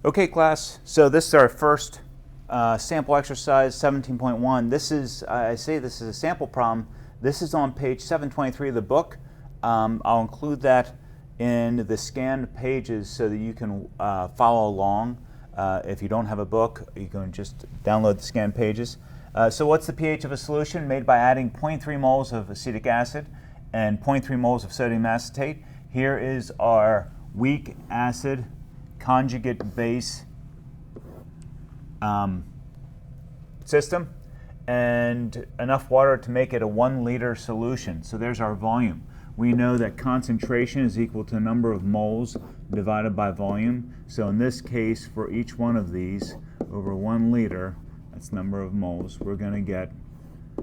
Okay, class, so this is our first sample exercise, 17.1. This is, I say this is a sample problem. This is on page 723 of the book. I'll include that in the scanned pages so that you can follow along. If you don't have a book, you can just download the scanned pages. So what's the pH of a solution? Made by adding 0.3 moles of acetic acid and 0.3 moles of sodium acetate. Here is our weak acid conjugate base system, and enough water to make it a 1 liter solution. So there's our volume. We know that concentration is equal to number of moles divided by volume. So in this case, for each one of these over 1 liter, that's number of moles, we're going to get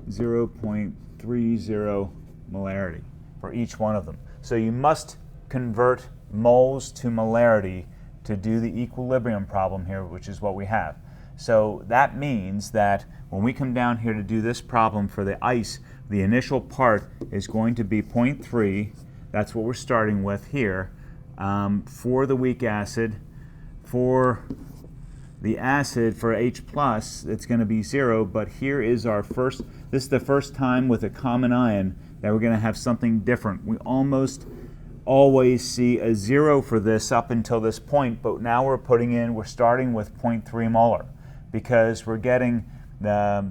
0.30 molarity for each one of them. So you must convert moles to molarity to do the equilibrium problem here, which is what we have. So that means that when we come down here to do this problem for the ice, the initial part is going to be 0.3. That's what we're starting with here. For the weak acid, for the acid, for H+, it's going to be 0, but here is our first, this is the first time with a common ion that we're going to have something different. We almost always see a 0 for this up until this point, but now we're starting with 0.3 molar because we're getting the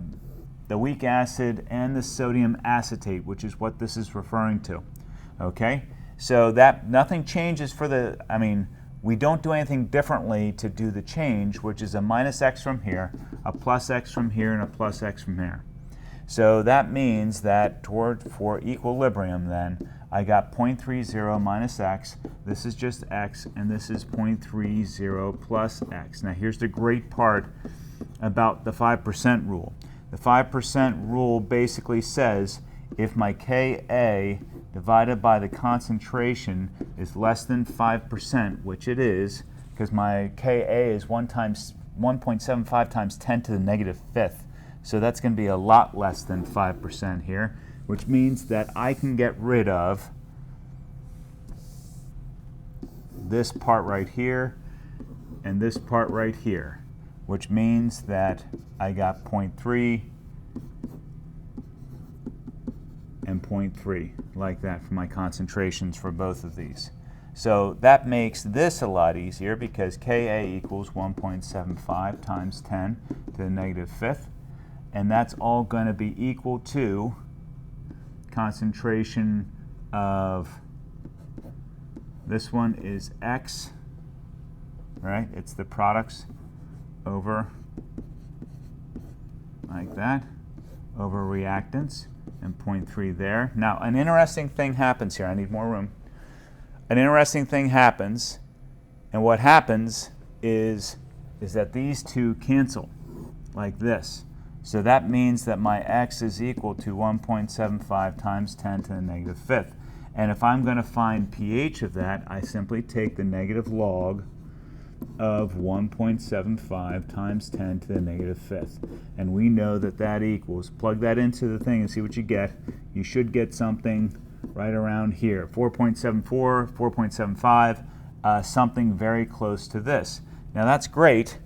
weak acid and the sodium acetate, which is what this is referring to. Okay, so that nothing changes for the, we don't do anything differently to do the change, which is a minus x from here, a plus x from here, and a plus x from here. So that means that for equilibrium then, I got 0.30 minus x, this is just x, and this is 0.30 plus x. Now here's the great part about the 5% rule. The 5% rule basically says if my Ka divided by the concentration is less than 5%, which it is, because my Ka is 1.75 times 10 to the negative fifth. So that's going to be a lot less than 5% here, which means that I can get rid of this part right here and this part right here, which means that I got 0.3 and 0.3, like that for my concentrations for both of these. So that makes this a lot easier because Ka equals 1.75 times 10 to the negative fifth. And that's all going to be equal to concentration of, this one is x, right? It's the products over, like that, over reactants, and 0.3 there. Now, an interesting thing happens here. I need more room. An interesting thing happens, and what happens is that these two cancel, like this. So that means that my x is equal to 1.75 times 10 to the negative fifth. And if I'm going to find pH of that, I simply take the negative log of 1.75 times 10 to the negative fifth. And we know that that equals, plug that into the thing and see what you get. You should get something right around here, 4.74, 4.75, something very close to this. Now that's great,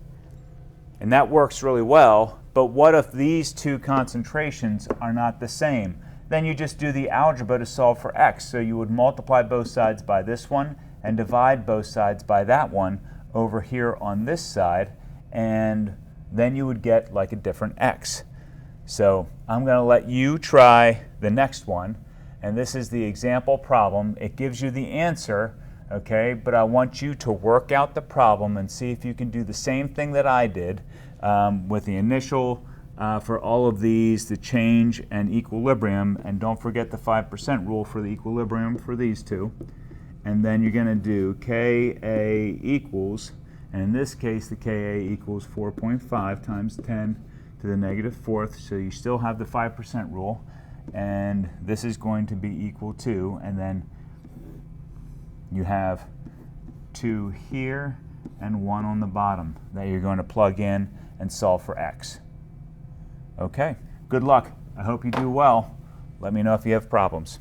and that works really well. But what if these two concentrations are not the same? Then you just do the algebra to solve for x. So you would multiply both sides by this one and divide both sides by that one over here on this side, and then you would get like a different x. So I'm going to let you try the next one, and this is the example problem. It gives you the answer, okay, but I want you to work out the problem and see if you can do the same thing that I did. With the initial for all of these, the change and equilibrium, and don't forget the 5% rule for the equilibrium for these two. And then you're going to do Ka equals, and in this case the Ka equals 4.5 times 10 to the negative fourth, so you still have the 5% rule, and this is going to be equal to, and then you have 2 here and 1 on the bottom that you're going to plug in and solve for x. Okay, good luck. I hope you do well. Let me know if you have problems.